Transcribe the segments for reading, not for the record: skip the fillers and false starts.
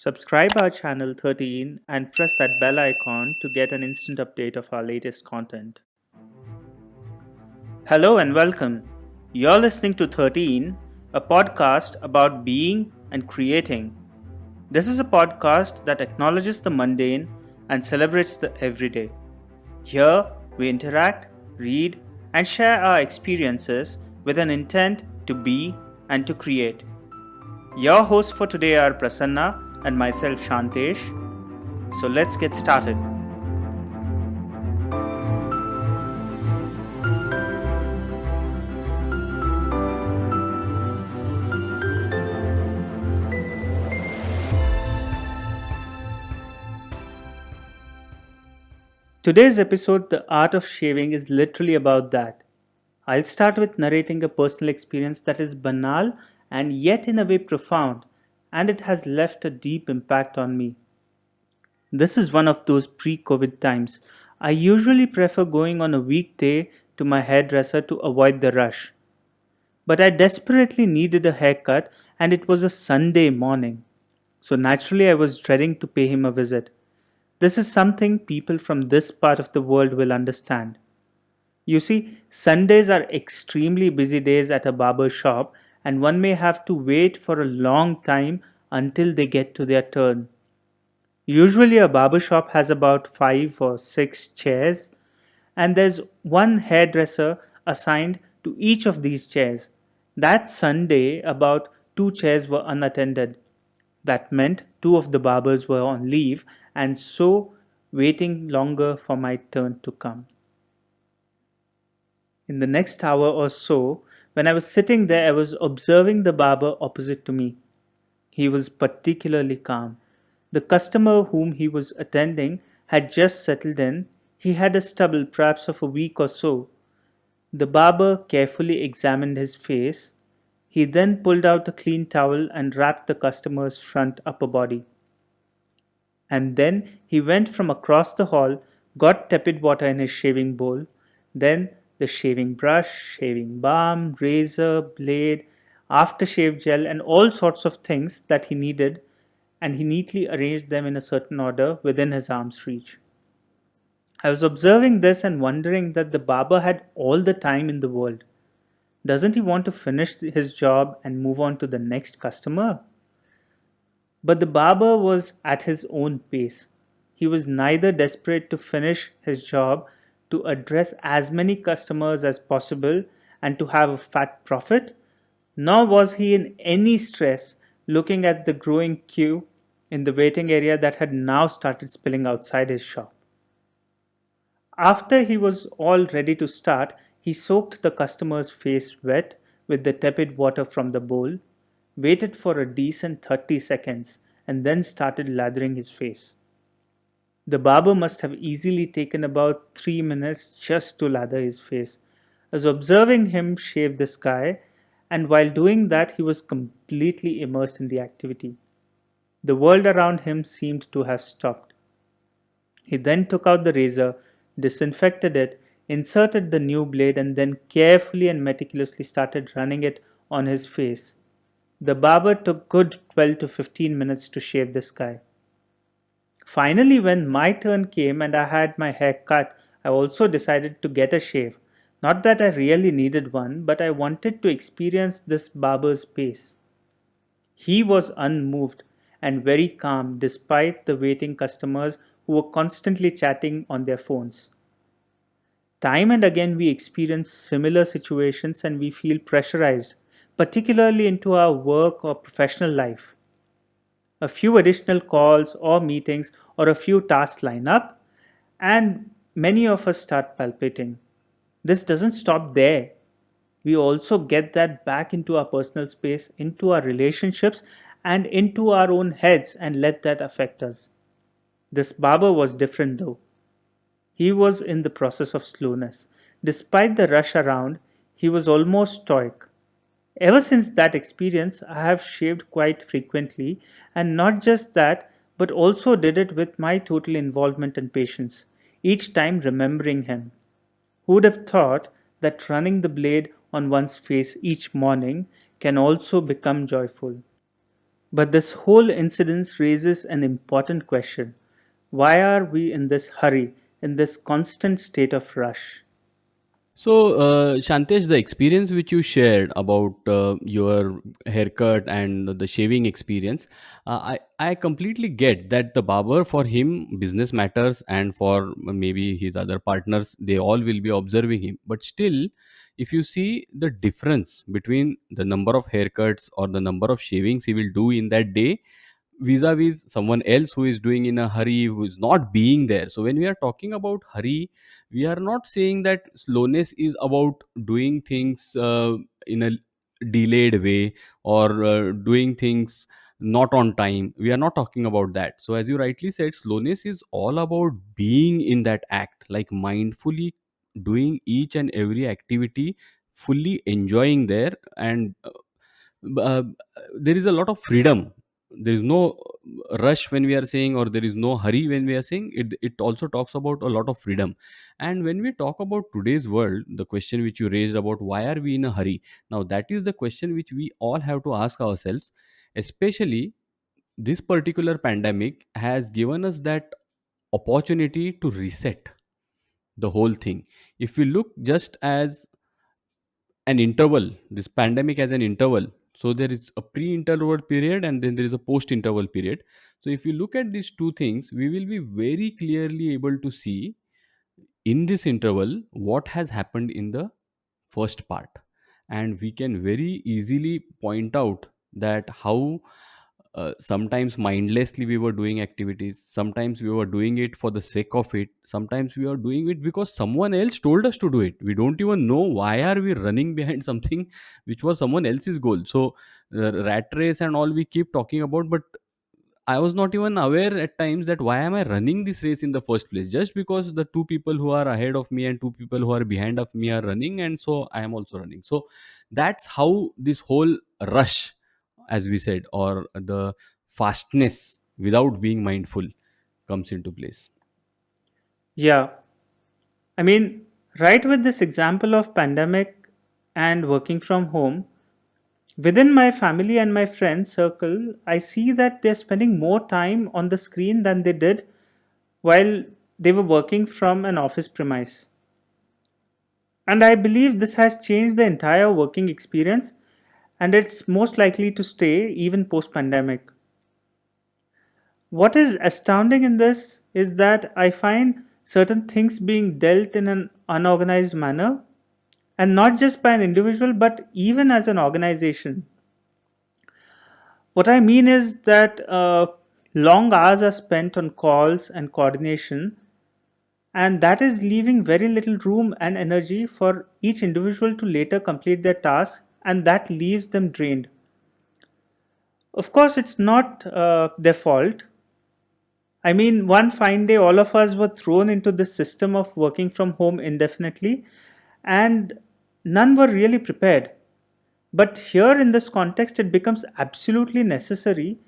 Subscribe our channel 13 and press that bell icon to get an instant update of our latest content. Hello and welcome. You're listening to 13, a podcast about being and creating. This is a podcast that acknowledges the mundane and celebrates the everyday. Here, we interact, read, and share our experiences with an intent to be and to create. Your hosts for today are Prasanna and myself Shantesh. So let's get started. Today's episode, The Art of Shaving, is literally about that. I'll start with narrating a personal experience that is banal and yet in a way profound, and it has left a deep impact on me. This is one of those pre COVID times. I usually prefer going on a weekday to my hairdresser to avoid the rush. But I desperately needed a haircut and it was a Sunday morning. So naturally, I was dreading to pay him a visit. This is something people from this part of the world will understand. You see, Sundays are extremely busy days at a barber shop, and one may have to wait for a long time until they get to their turn. Usually, a barber shop has about 5 or 6 chairs, and there's one hairdresser assigned to each of these chairs. That Sunday, about 2 chairs were unattended. That meant two of the barbers were on leave, and so waiting longer for my turn to come. In the next hour or so, when I was sitting there, I was observing the barber opposite to me. He was particularly calm. The customer whom he was attending had just settled in. He had a stubble, perhaps of a week or so. The barber carefully examined his face. He then pulled out a clean towel and wrapped the customer's front upper body. And then he went from across the hall, got tepid water in his shaving bowl, then the shaving brush, shaving balm, razor, blade, aftershave gel, and all sorts of things that he needed, and he neatly arranged them in a certain order within his arm's reach. I was observing this and wondering that the barber had all the time in the world. Doesn't he want to finish his job and move on to the next customer? But the barber was at his own pace. He was neither desperate to finish his job, to address as many customers as possible, and to have a fat profit, nor was he in any stress looking at the growing queue in the waiting area that had now started spilling outside his shop. After he was all ready to start, he soaked the customer's face wet with the tepid water from the bowl, waited for a decent 30 seconds, and then started lathering his face. The barber must have easily taken about 3 minutes just to lather his face. I was observing him shave this guy, and while doing that, he was completely immersed in the activity. The world around him seemed to have stopped. He then took out the razor, disinfected it, inserted the new blade, and then carefully and meticulously started running it on his face. The barber took good 12 to 15 minutes to shave this guy. Finally, when my turn came and I had my hair cut, I also decided to get a shave. Not that I really needed one, but I wanted to experience this barber's pace. He was unmoved and very calm despite the waiting customers who were constantly chatting on their phones. Time and again, we experience similar situations and we feel pressurized, particularly into our work or professional life. A few additional calls or meetings or a few tasks line up, and many of us start palpitating. This doesn't stop there. We also get that back into our personal space, into our relationships, and into our own heads and let that affect us. This barber was different though. He was in the process of slowness. Despite the rush around, he was almost stoic. Ever since that experience, I have shaved quite frequently, and not just that, but also did it with my total involvement and patience, each time remembering him. Who would have thought that running the blade on one's face each morning can also become joyful? But this whole incident raises an important question. Why are we in this hurry, in this constant state of rush? So, Shantesh, the experience which you shared about your haircut and the shaving experience, I completely get that the barber, for him, business matters, and for maybe his other partners, they all will be observing him. But still, if you see the difference between the number of haircuts or the number of shavings he will do in that day, vis-a-vis someone else who is doing in a hurry, who is not being there. So when we are talking about hurry, we are not saying that slowness is about doing things in a delayed way, or doing things not on time. We are not talking about that. So as you rightly said, slowness is all about being in that act, like mindfully doing each and every activity, fully enjoying there. And uh, there is a lot of freedom. There is no rush when we are saying, or there is no hurry when we are saying it. It also talks about a lot of freedom. And when we talk about today's world, the question which you raised about why are we in a hurry, now that is the question which we all have to ask ourselves. Especially this particular pandemic has given us that opportunity to reset the whole thing. If we look just as an interval, this pandemic as an interval, so there is a pre-interval period and then there is a post-interval period. So if you look at these two things, we will be very clearly able to see in this interval what has happened in the first part. And we can very easily point out that how sometimes mindlessly we were doing activities, sometimes we were doing it for the sake of it, sometimes we are doing it because someone else told us to do it. We don't even know why are we running behind something which was someone else's goal. So the rat race and all we keep talking about, but I was not even aware at times that why am I running this race in the first place? Just because the two people who are ahead of me and two people who are behind of me are running, and so I am also running. So that's how this whole rush, as we said, or the fastness without being mindful comes into place. Yeah, I mean, right with this example of pandemic and working from home, within my family and my friend circle, I see that they're spending more time on the screen than they did while they were working from an office premise. And I believe this has changed the entire working experience and it's most likely to stay even post pandemic. What is astounding in this is that I find certain things being dealt in an unorganized manner, and not just by an individual but even as an organization. What I mean is that long hours are spent on calls and coordination, and that is leaving very little room and energy for each individual to later complete their task, and that leaves them drained. Of course, it's not their fault. I mean, one fine day, all of us were thrown into this system of working from home indefinitely, and none were really prepared. But here, in this context, it becomes absolutely necessary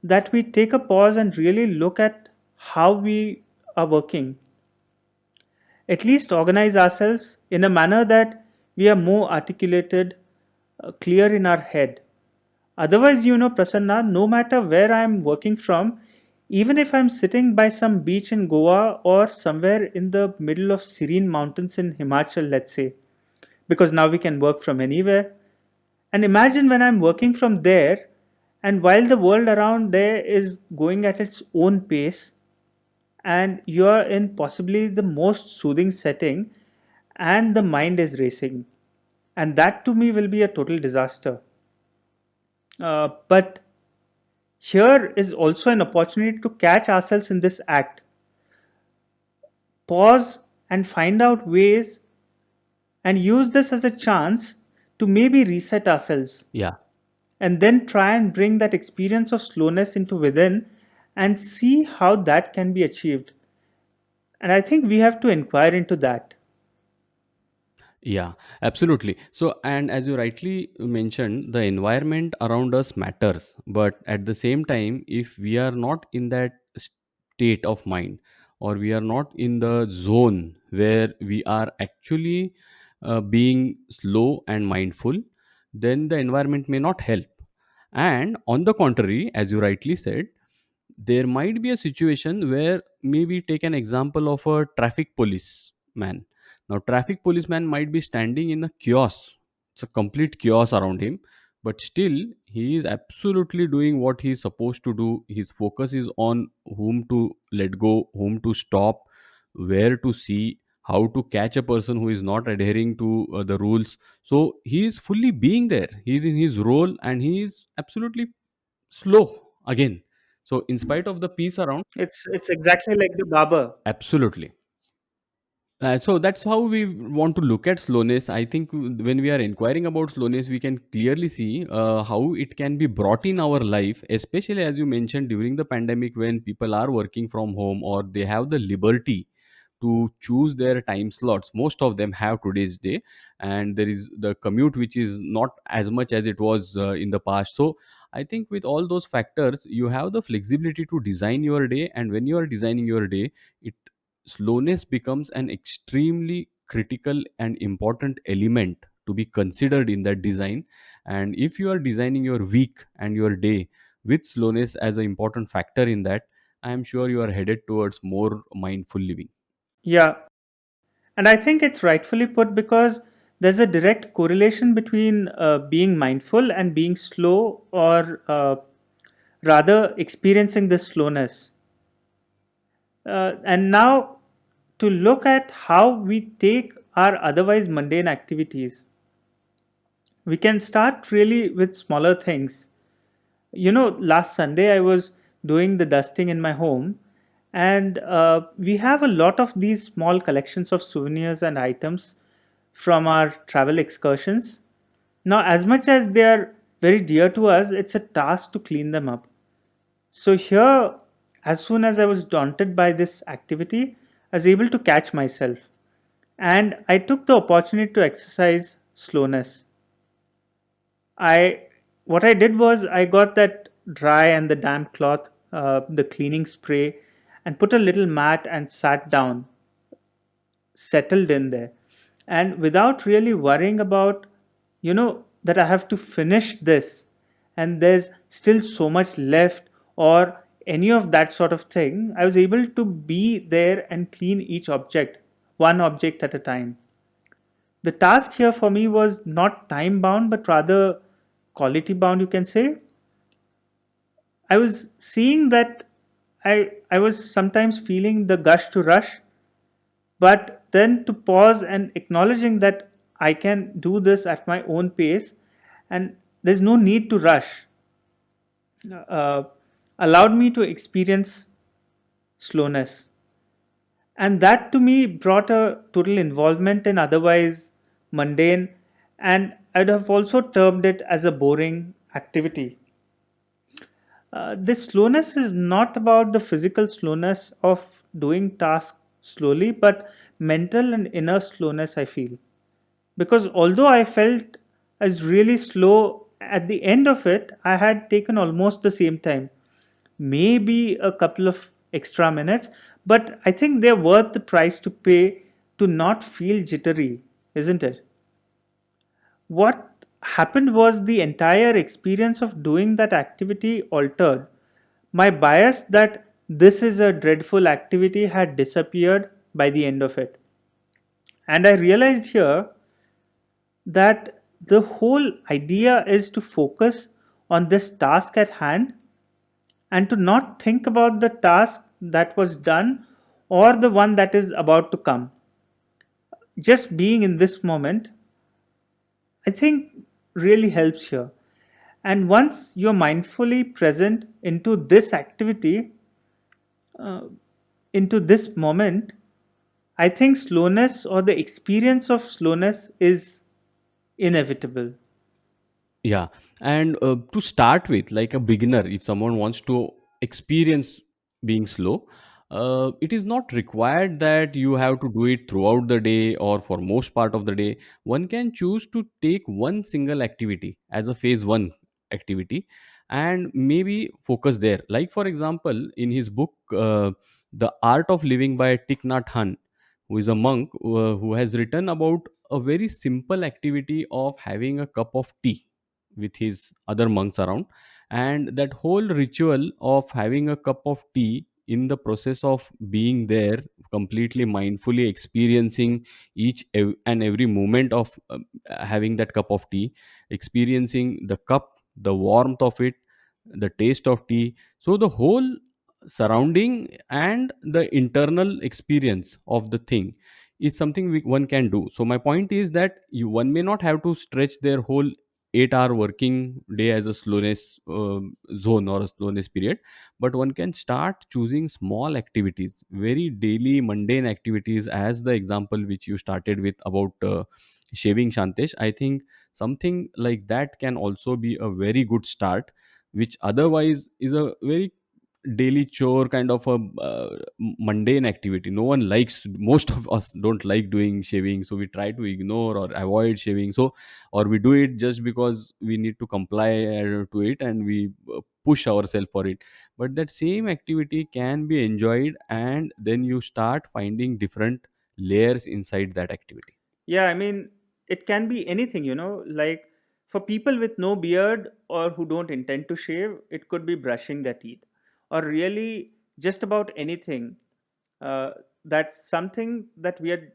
that we take a pause and really look at how we are working. At least organize ourselves in a manner that we are more articulated, clear in our head. Otherwise, Prasanna, no matter where I'm working from, even if I'm sitting by some beach in Goa or somewhere in the middle of serene mountains in Himachal, let's say, because now we can work from anywhere. And imagine when I'm working from there, and while the world around there is going at its own pace, and you're in possibly the most soothing setting, and the mind is racing. And that to me will be a total disaster. But here is also an opportunity to catch ourselves in this act, pause and find out ways and use this as a chance to maybe reset ourselves Yeah. and then try and bring that experience of slowness into within and see how that can be achieved. And I think we have to inquire into that. Yeah, absolutely. So, and as you rightly mentioned, the environment around us matters. But at the same time, if we are not in that state of mind, or we are not in the zone where we are actually being slow and mindful, then the environment may not help. And on the contrary, as you rightly said, there might be a situation where, maybe take an example of a traffic policeman. Now traffic policeman might be standing in a chaos. It's a complete chaos around him, but still he is absolutely doing what he is supposed to do. His focus is on whom to let go, whom to stop, where to see, how to catch a person who is not adhering to the rules. So he is fully being there, he is in his role, and he is absolutely slow again. So in spite of the peace around, It's exactly like the barber. absolutely. So that's how we want to look at slowness. I think when we are inquiring about slowness, we can clearly see how it can be brought in our life, especially as you mentioned during the pandemic, when people are working from home or they have the liberty to choose their time slots. Most of them have today's day, and there is the commute which is not as much as it was in the past. So I think with all those factors, you have the flexibility to design your day, and when you are designing your day, it slowness becomes an extremely critical and important element to be considered in that design. And if you are designing your week and your day with slowness as an important factor in that, I am sure you are headed towards more mindful living. Yeah, and I think it's rightfully put because there's a direct correlation between being mindful and being slow, or rather experiencing this slowness. And now, to look at how we take our otherwise mundane activities, we can start really with smaller things. You know, last Sunday I was doing the dusting in my home, and we have a lot of these small collections of souvenirs and items from our travel excursions. Now, as much as they are very dear to us, it's a task to clean them up. So, here, as soon as I was daunted by this activity, I was able to catch myself, and I took the opportunity to exercise slowness. I What I did was I got that dry and the damp cloth, the cleaning spray, and put a little mat and sat down, settled in there, and without really worrying about, that I have to finish this, and there's still so much left, or any of that sort of thing. I was able to be there and clean each object, one object at a time. The task here for me was not time bound, but rather quality bound, you can say. I was seeing that I was sometimes feeling the gush to rush, but then to pause and acknowledging that I can do this at my own pace, and there's no need to rush, uh, allowed me to experience slowness. And that to me brought a total involvement in otherwise mundane, and I'd have also termed it as a boring activity. This slowness is not about the physical slowness of doing tasks slowly, but mental and inner slowness, I feel. Because although I felt as really slow, at the end of it, I had taken almost the same time, maybe a couple of extra minutes, but I think they're worth the price to pay to not feel jittery, isn't it? What happened was the entire experience of doing that activity altered. My bias that this is a dreadful activity had disappeared by the end of it. And I realized here that the whole idea is to focus on this task at hand and to not think about the task that was done or the one that is about to come. Just being in this moment, I think, really helps here. And once you're mindfully present into this activity, uh, into this moment, I think slowness or the experience of slowness is inevitable. Yeah, and to start with, like a beginner, if someone wants to experience being slow, it is not required that you have to do it throughout the day or for most part of the day. One can choose to take one single activity as a phase one activity and maybe focus there. Like, for example, in his book, The Art of Living by Thich Nhat Hanh, who is a monk who has written about a very simple activity of having a cup of tea with his other monks around. And that whole ritual of having a cup of tea, in the process of being there, completely mindfully experiencing and every moment of having that cup of tea, experiencing the cup, the warmth of it, the taste of tea. So the whole surrounding and the internal experience of the thing is something one can do. So my point is that one may not have to stretch their whole 8-hour working day as a slowness zone or a slowness period, but one can start choosing small activities, very daily mundane activities, as the example which you started with about shaving, Shantesh. I think something like that can also be a very good start, which otherwise is a very daily chore kind of a mundane activity. No one likes, most of us don't like doing shaving, so we try to ignore or avoid shaving. So, or we do it just because we need to comply to it, and we push ourselves for it. But that same activity can be enjoyed, and then you start finding different layers inside that activity. Yeah, I mean, it can be anything, like for people with no beard or who don't intend to shave, it could be brushing their teeth, or really just about anything. Uh, that's something that we are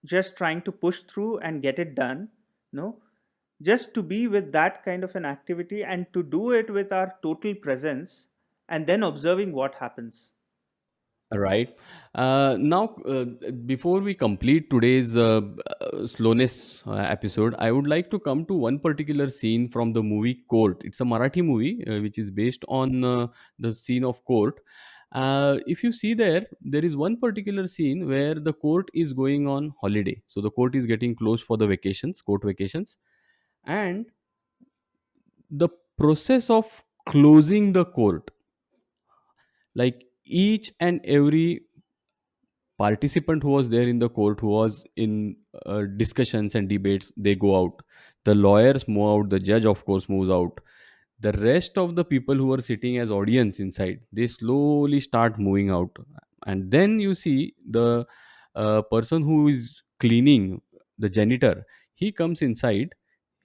just trying to push through and get it done, no? Just to be with that kind of an activity and to do it with our total presence and then observing what happens. Right. Now, before we complete today's slowness episode, I would like to come to one particular scene from the movie Court. It's a Marathi movie which is based on the scene of Court. If you see there, there is one particular scene where the court is going on holiday. So the court is getting closed for the vacations, court vacations, and the process of closing the court, like each and every participant who was there in the court, who was in discussions and debates, they go out. The lawyers move out, the judge of course moves out, the rest of the people who were sitting as audience inside, they slowly start moving out. And then you see the person who is cleaning, the janitor, he comes inside.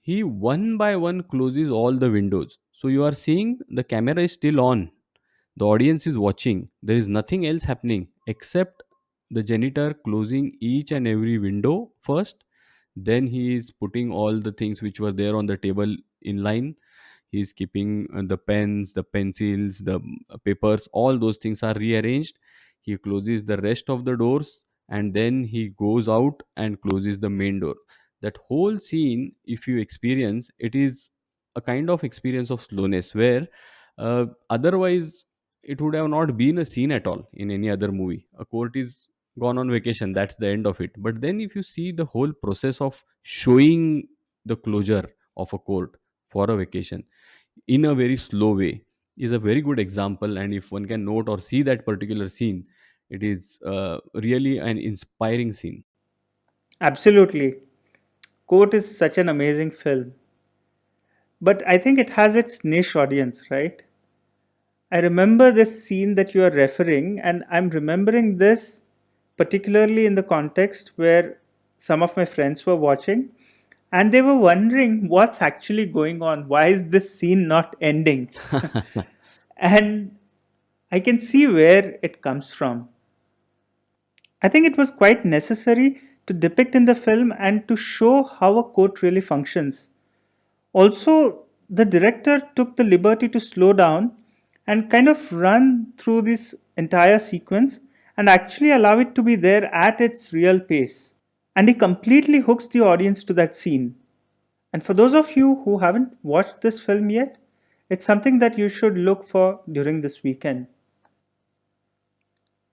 He one by one closes all the windows, so you are seeing the camera is still on, the audience is watching. There is nothing else happening except the janitor closing each and every window first. Then he is putting all the things which were there on the table in line. He is keeping the pens, the pencils, the papers, all those things are rearranged. He closes the rest of the doors, and then he goes out and closes the main door. That whole scene, if you experience, it is a kind of experience of slowness where otherwise it would have not been a scene at all in any other movie. A court is gone on vacation, that's the end of it. But then if you see the whole process of showing the closure of a court for a vacation in a very slow way is a very good example. And if one can note or see that particular scene, it is really an inspiring scene. Absolutely. Court is such an amazing film, but I think it has its niche audience, right? I remember this scene that you are referring, and I'm remembering this particularly in the context where some of my friends were watching and they were wondering what's actually going on. Why is this scene not ending? And I can see where it comes from. I think it was quite necessary to depict in the film and to show how a court really functions. Also, the director took the liberty to slow down and kind of run through this entire sequence and actually allow it to be there at its real pace. And he completely hooks the audience to that scene. And for those of you who haven't watched this film yet, it's something that you should look for during this weekend.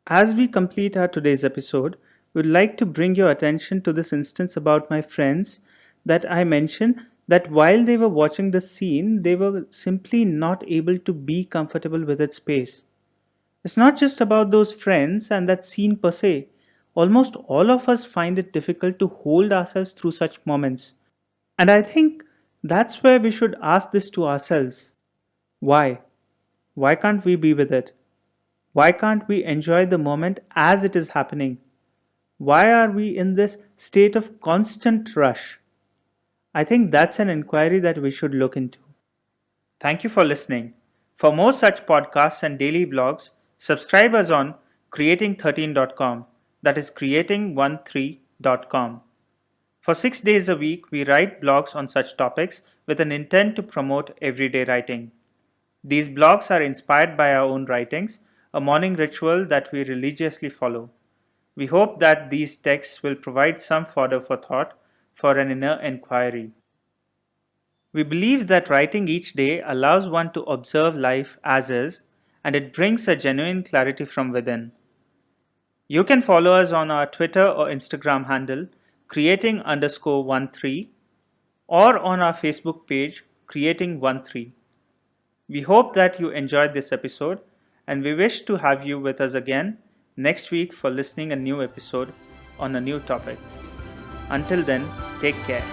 As we complete our today's episode, we'd like to bring your attention to this instance about my friends that I mentioned that while they were watching the scene, they were simply not able to be comfortable with its pace. It's not just about those friends and that scene per se. Almost all of us find it difficult to hold ourselves through such moments. And I think that's where we should ask this to ourselves. Why? Why can't we be with it? Why can't we enjoy the moment as it is happening? Why are we in this state of constant rush? I think that's an inquiry that we should look into. Thank you for listening. For more such podcasts and daily blogs, subscribe us on creating13.com. That is creating13.com. For 6 days a week, we write blogs on such topics with an intent to promote everyday writing. These blogs are inspired by our own writings, a morning ritual that we religiously follow. We hope that these texts will provide some fodder for thought for an inner inquiry. We believe that writing each day allows one to observe life as is, and it brings a genuine clarity from within. You can follow us on our Twitter or Instagram handle, creating_13, or on our Facebook page, creating13. We hope that you enjoyed this episode, and we wish to have you with us again next week for listening a new episode on a new topic. Until then, take care.